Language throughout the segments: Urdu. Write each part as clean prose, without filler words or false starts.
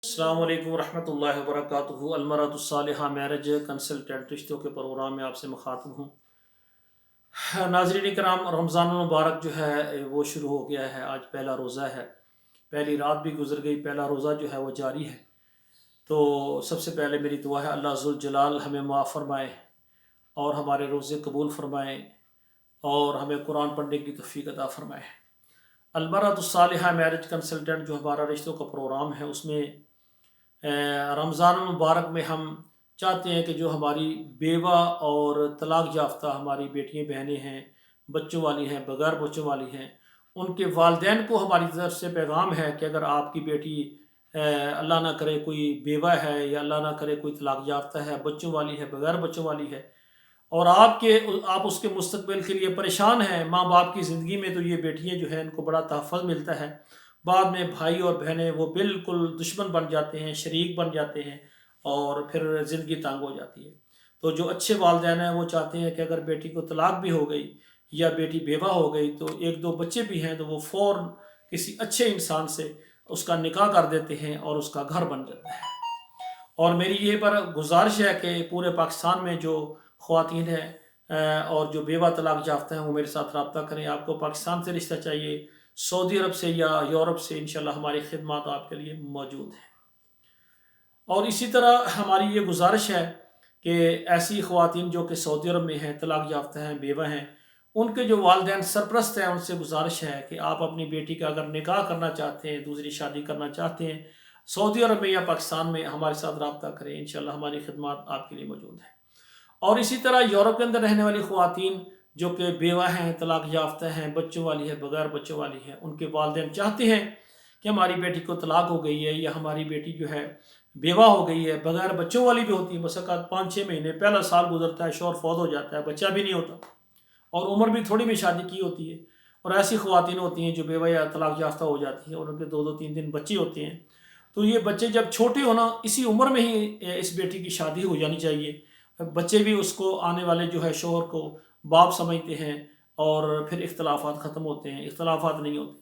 السلام علیکم ورحمۃ اللہ وبرکاتہ۔ المرأۃ الصالحہ میرج کنسلٹنٹ رشتوں کے پروگرام میں آپ سے مخاطب ہوں۔ ناظرین کرام، رمضان المبارک جو ہے وہ شروع ہو گیا ہے۔ آج پہلا روزہ ہے، پہلی رات بھی گزر گئی، پہلا روزہ جو ہے وہ جاری ہے۔ تو سب سے پہلے میری دعا ہے اللہ ذوالجلال ہمیں معاف فرمائے اور ہمارے روزے قبول فرمائے اور ہمیں قرآن پڑھنے کی توفیق عطا فرمائے۔ المرأۃ الصالحہ میرج کنسلٹنٹ جو ہمارا رشتوں کا پروگرام ہے، اس میں رمضان المبارک میں ہم چاہتے ہیں کہ جو ہماری بیوہ اور طلاق یافتہ ہماری بیٹیاں بہنیں ہیں، بچوں والی ہیں، بغیر بچوں والی ہیں، ان کے والدین کو ہماری طرف سے پیغام ہے کہ اگر آپ کی بیٹی اللہ نہ کرے کوئی بیوہ ہے یا اللہ نہ کرے کوئی طلاق یافتہ ہے، بچوں والی ہے، بغیر بچوں والی ہے، اور آپ اس کے مستقبل کے لیے پریشان ہیں، ماں باپ کی زندگی میں تو یہ بیٹیاں جو ہیں ان کو بڑا تحفظ ملتا ہے، بعد میں بھائی اور بہنیں وہ بالکل دشمن بن جاتے ہیں، شریک بن جاتے ہیں اور پھر زندگی تنگ ہو جاتی ہے۔ تو جو اچھے والدین ہیں وہ چاہتے ہیں کہ اگر بیٹی کو طلاق بھی ہو گئی یا بیٹی بیوہ ہو گئی تو ایک دو بچے بھی ہیں تو وہ فوراً کسی اچھے انسان سے اس کا نکاح کر دیتے ہیں اور اس کا گھر بن جاتا ہے۔ اور میری یہ پر گزارش ہے کہ پورے پاکستان میں جو خواتین ہیں اور جو بیوہ طلاق یافتہ ہیں وہ میرے ساتھ رابطہ کریں۔ آپ کو پاکستان سے رشتہ چاہیے، سعودی عرب سے یا یورپ سے، انشاءاللہ ہماری خدمات آپ کے لیے موجود ہیں۔ اور اسی طرح ہماری یہ گزارش ہے کہ ایسی خواتین جو کہ سعودی عرب میں ہیں، طلاق یافتہ ہیں، بیوہ ہیں، ان کے جو والدین سرپرست ہیں ان سے گزارش ہے کہ آپ اپنی بیٹی کا اگر نکاح کرنا چاہتے ہیں، دوسری شادی کرنا چاہتے ہیں، سعودی عرب میں یا پاکستان میں ہمارے ساتھ رابطہ کریں، انشاءاللہ ہماری خدمات آپ کے لیے موجود ہیں۔ اور اسی طرح یورپ کے اندر رہنے والی خواتین جو کہ بیوہ ہیں، طلاق یافتہ ہیں، بچوں والی ہے، بغیر بچوں والی ہے، ان کے والدین چاہتے ہیں کہ ہماری بیٹی کو طلاق ہو گئی ہے یا ہماری بیٹی جو ہے بیوہ ہو گئی ہے، بغیر بچوں والی بھی ہوتی ہے، بس اوقات 5-6 مہینے پہلا سال گزرتا ہے، شوہر فوت ہو جاتا ہے، بچہ بھی نہیں ہوتا اور عمر بھی تھوڑی بھی شادی کی ہوتی ہے، اور ایسی خواتین ہوتی ہیں جو بیوہ یا طلاق یافتہ ہو جاتی ہیں اور ان کے 2-2 3 بچے ہوتے ہیں۔ تو یہ بچے جب چھوٹے ہونا، اسی عمر میں ہی اس بیٹی کی شادی ہو جانی چاہیے۔ بچے بھی اس کو آنے والے جو ہے شوہر کو باپ سمجھتے ہیں اور پھر اختلافات ختم ہوتے ہیں، اختلافات نہیں ہوتے۔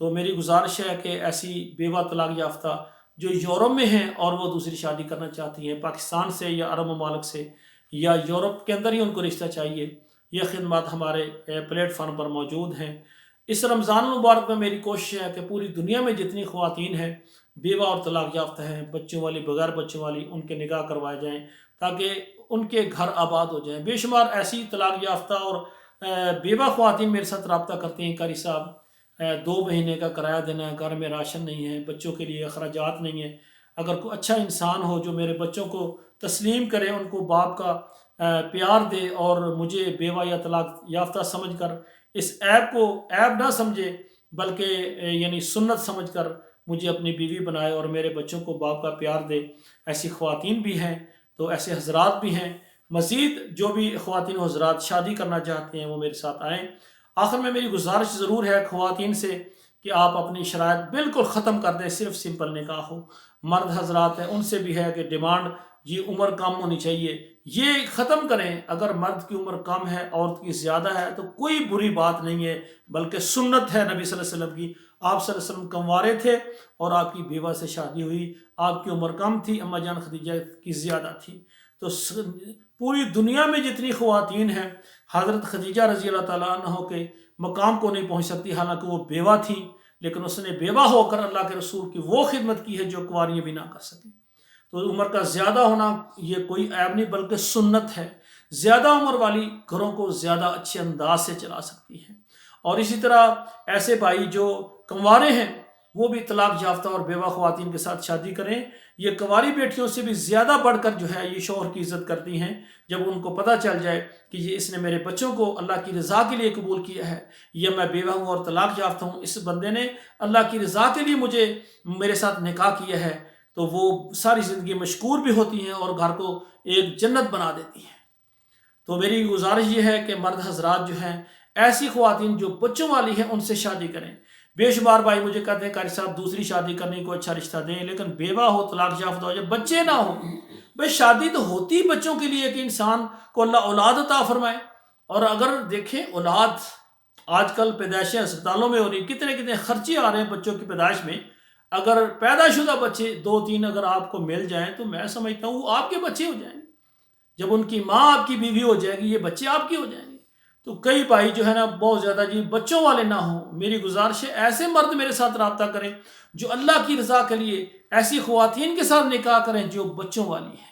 تو میری گزارش ہے کہ ایسی بیوہ طلاق یافتہ جو یورپ میں ہیں اور وہ دوسری شادی کرنا چاہتی ہیں، پاکستان سے یا عرب ممالک سے یا یورپ کے اندر ہی ان کو رشتہ چاہیے، یہ خدمات ہمارے پلیٹ فارم پر موجود ہیں۔ اس رمضان المبارک میں میری کوشش ہے کہ پوری دنیا میں جتنی خواتین ہیں بیوہ اور طلاق یافتہ ہیں، بچوں والی، بغیر بچوں والی، ان کے نکاح کروائے جائیں تاکہ ان کے گھر آباد ہو جائیں۔ بے شمار ایسی طلاق یافتہ اور بیوہ خواتین میرے ساتھ رابطہ کرتے ہیں، قاری صاحب 2 مہینے کا کرایہ دینا ہے، گھر میں راشن نہیں ہے، بچوں کے لیے اخراجات نہیں ہیں، اگر کوئی اچھا انسان ہو جو میرے بچوں کو تسلیم کرے، ان کو باپ کا پیار دے اور مجھے بیوہ یا طلاق یافتہ سمجھ کر اس عیب کو عیب نہ سمجھے بلکہ یعنی سنت سمجھ کر مجھے اپنی بیوی بنائے اور میرے بچوں کو باپ کا پیار دے، ایسی خواتین بھی ہیں، تو ایسے حضرات بھی ہیں۔ مزید جو بھی خواتین و حضرات شادی کرنا چاہتے ہیں وہ میرے ساتھ آئیں۔ آخر میں میری گزارش ضرور ہے خواتین سے کہ آپ اپنی شرائط بالکل ختم کر دیں، صرف سمپل نکاح ہو۔ مرد حضرات ہیں ان سے بھی ہے کہ ڈیمانڈ یہ عمر کم ہونی چاہیے، یہ ختم کریں۔ اگر مرد کی عمر کم ہے، عورت کی زیادہ ہے تو کوئی بری بات نہیں ہے، بلکہ سنت ہے نبی صلی اللہ علیہ وسلم کی۔ آپ صلی اللہ علیہ وسلم کنوارے تھے اور آپ کی بیوہ سے شادی ہوئی، آپ کی عمر کم تھی، اماں جان خدیجہ کی زیادہ تھی۔ تو پوری دنیا میں جتنی خواتین ہیں حضرت خدیجہ رضی اللہ تعالیٰ عنہ کے مقام کو نہیں پہنچ سکتی، حالانکہ وہ بیوہ تھیں، لیکن اس نے بیوہ ہو کر اللہ کے رسول کی وہ خدمت کی ہے جو کنواریاں بھی نہ کر سکیں۔ تو عمر کا زیادہ ہونا یہ کوئی عیب نہیں بلکہ سنت ہے۔ زیادہ عمر والی گھروں کو زیادہ اچھے انداز سے چلا سکتی ہیں۔ اور اسی طرح ایسے بھائی جو کنوارے ہیں وہ بھی طلاق یافتہ اور بیوہ خواتین کے ساتھ شادی کریں۔ یہ کنواری بیٹیوں سے بھی زیادہ بڑھ کر جو ہے یہ شوہر کی عزت کرتی ہیں، جب ان کو پتہ چل جائے کہ یہ اس نے میرے بچوں کو اللہ کی رضا کے لیے قبول کیا ہے، یا میں بیوہ ہوں اور طلاق یافتہ ہوں، اس بندے نے اللہ کی رضا کے لیے میرے ساتھ نکاح کیا ہے، تو وہ ساری زندگی مشکور بھی ہوتی ہیں اور گھر کو ایک جنت بنا دیتی ہیں۔ تو میری گزارش یہ ہے کہ مرد حضرات جو ہیں، ایسی خواتین جو بچوں والی ہیں ان سے شادی کریں۔ بے شمار بھائی مجھے کہتے ہیں قاری صاحب دوسری شادی کرنے کو اچھا رشتہ دیں، لیکن بیوہ ہو، طلاق یافتہ ہو جائے، بچے نہ ہو۔ بھائی شادی تو ہوتی بچوں کے لیے کہ انسان کو اللہ اولاد عطا فرمائے۔ اور اگر دیکھیں اولاد آج کل پیدائشیں ہسپتالوں میں ہو رہی، کتنے کتنے خرچے آ رہے ہیں بچوں کی پیدائش میں، اگر پیدا شدہ بچے 2-3 اگر آپ کو مل جائیں تو میں سمجھتا ہوں وہ آپ کے بچے ہو جائیں گے. جب ان کی ماں آپ کی بیوی ہو جائے گی یہ بچے آپ کے ہو جائیں گے. تو کئی بھائی جو ہے نا بہت زیادہ جی بچوں والے نہ ہوں. میری گزارش ہے ایسے مرد میرے ساتھ رابطہ کریں جو اللہ کی رضا کے لیے ایسی خواتین کے ساتھ نکاح کریں جو بچوں والی ہیں.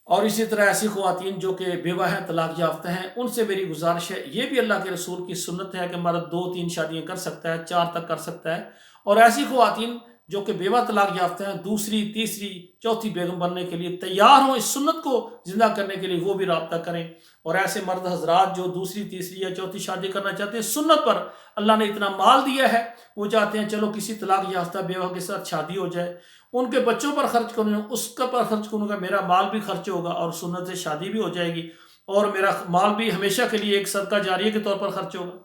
اور اسی طرح ایسی خواتین جو کہ بیوہ ہیں طلاق یافتہ ہیں ان سے میری گزارش ہے یہ بھی اللہ کے رسول کی سنت ہے کہ مرد 2-3 شادیاں کر سکتا ہے 4 تک کر سکتا ہے. اور ایسی خواتین جو کہ بیوہ طلاق یافتہ ہیں دوسری تیسری چوتھی بیگم بننے کے لیے تیار ہوں اس سنت کو زندہ کرنے کے لیے وہ بھی رابطہ کریں. اور ایسے مرد حضرات جو دوسری تیسری یا چوتھی شادی کرنا چاہتے ہیں سنت پر اللہ نے اتنا مال دیا ہے وہ چاہتے ہیں چلو کسی طلاق یافتہ بیوہ کے ساتھ شادی ہو جائے ان کے بچوں پر خرچ کروں اس کا پر خرچ کروں گا میرا مال بھی خرچ ہوگا اور سنت سے شادی بھی ہو جائے گی اور میرا مال بھی ہمیشہ کے لیے ایک صدقہ جاریہ کے طور پر خرچ ہوگا.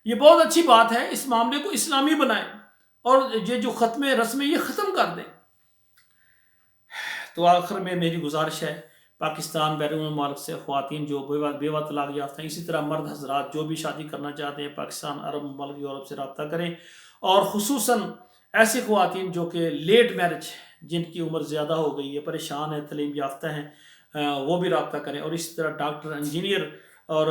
یہ بہت اچھی بات ہے. اس معاملے کو اسلامی بنائیں اور یہ جو ختم رسم ہے یہ ختم کر دیں. تو آخر میں میری گزارش ہے پاکستان بیرون ملک سے خواتین جو بیوہ طلاق یافتہ ہیں اسی طرح مرد حضرات جو بھی شادی کرنا چاہتے ہیں پاکستان عرب ملک یورپ سے رابطہ کریں. اور خصوصاً ایسی خواتین جو کہ لیٹ میرج جن کی عمر زیادہ ہو گئی ہے پریشان ہیں تعلیم یافتہ ہیں وہ بھی رابطہ کریں. اور اسی طرح ڈاکٹر انجینئر اور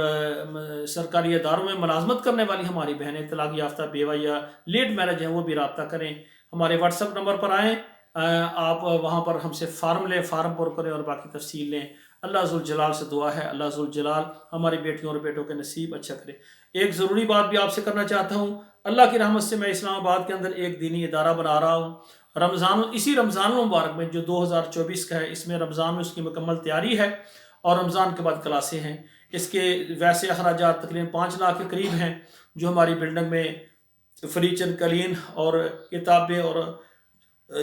سرکاری اداروں میں ملازمت کرنے والی ہماری بہنیں طلاق یافتہ بیوہ یا لیٹ میرج ہیں وہ بھی رابطہ کریں. ہمارے واٹس ایپ نمبر پر آئیں آپ وہاں پر ہم سے فارم لیں فارم پر کریں اور باقی تفصیل لیں. اللہ ذوالجلال سے دعا ہے اللہ ذوالجلال ہماری بیٹیوں اور بیٹوں کے نصیب اچھا کرے. ایک ضروری بات بھی آپ سے کرنا چاہتا ہوں. اللہ کی رحمت سے میں اسلام آباد کے اندر ایک دینی ادارہ بنا رہا ہوں. اسی رمضان المبارک میں جو 2024 کا ہے اس میں رمضان میں اس کی مکمل تیاری ہے اور رمضان کے بعد کلاسیں ہیں. اس کے ویسے اخراجات تقریباً 5 لاکھ کے قریب ہیں جو ہماری بلڈنگ میں فرنیچر قالین اور کتابیں اور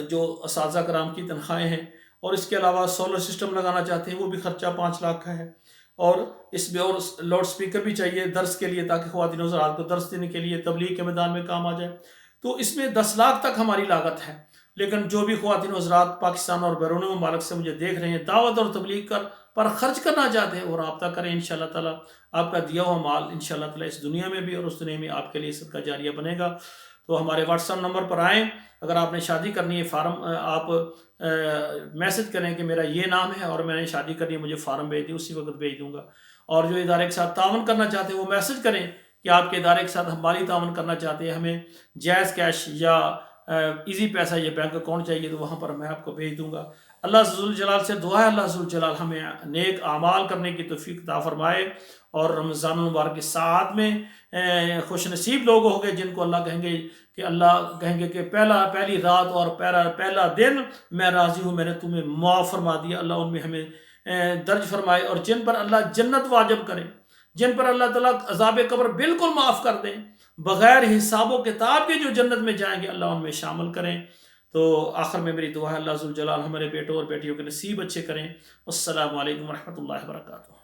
جو اساتذہ کرام کی تنخواہیں ہیں اور اس کے علاوہ سولر سسٹم لگانا چاہتے ہیں وہ بھی خرچہ 5 لاکھ کا ہے. اور اس میں اور لاؤڈ سپیکر بھی چاہیے درس کے لیے تاکہ خواتین حضرات کو درس دینے کے لیے تبلیغ کے میدان میں کام آ جائے. تو اس میں 10 لاکھ تک ہماری لاگت ہے. لیکن جو بھی خواتین حضرات پاکستان اور بیرون ممالک سے مجھے دیکھ رہے ہیں دعوت اور تبلیغ پر خرچ کرنا چاہتے ہیں وہ رابطہ کریں. انشاءاللہ تعالیٰ آپ کا دیا ہوا مال انشاءاللہ تعالیٰ اس دنیا میں بھی اور اس دنیا میں آپ کے لیے صدقہ جاریہ بنے گا. تو ہمارے واٹس ایپ نمبر پر آئیں. اگر آپ نے شادی کرنی ہے فارم آپ میسج کریں کہ میرا یہ نام ہے اور میں نے شادی کرنی ہے مجھے فارم بھیج دیں اسی وقت بھیج دوں گا. اور جو ادارے کے ساتھ تعاون کرنا چاہتے ہیں وہ میسج کریں کہ آپ کے ادارے کے ساتھ ہم مالی تعاون کرنا چاہتے ہیں ہمیں جائز کیش یا ایزی پیسہ یا بینک اکاؤنٹ چاہیے تو وہاں پر میں آپ کو بھیج دوں گا. اللہ ذوالجلال سے دعا ہے اللہ ذوالجلال ہمیں نیک اعمال کرنے کی توفیق عطا فرمائے اور رمضان المبارک کے ساتھ میں خوش نصیب لوگ ہوں گے جن کو اللہ کہیں گے کہ پہلی رات اور پہلا دن میں راضی ہوں میں نے تمہیں معاف فرما دیا. اللہ ان میں ہمیں درج فرمائے اور جن پر اللہ جنت واجب کرے جن پر اللہ تعالیٰ عذاب قبر بالکل معاف کر دیں بغیر حساب و کتاب کے جو جنت میں جائیں گے اللہ ان میں شامل کریں. تو آخر میں میری دعا ہے اللہ ذوالجلال ہمارے بیٹوں اور بیٹیوں کے نصیب اچھے کریں. السلام علیکم ورحمۃ اللہ وبرکاتہ.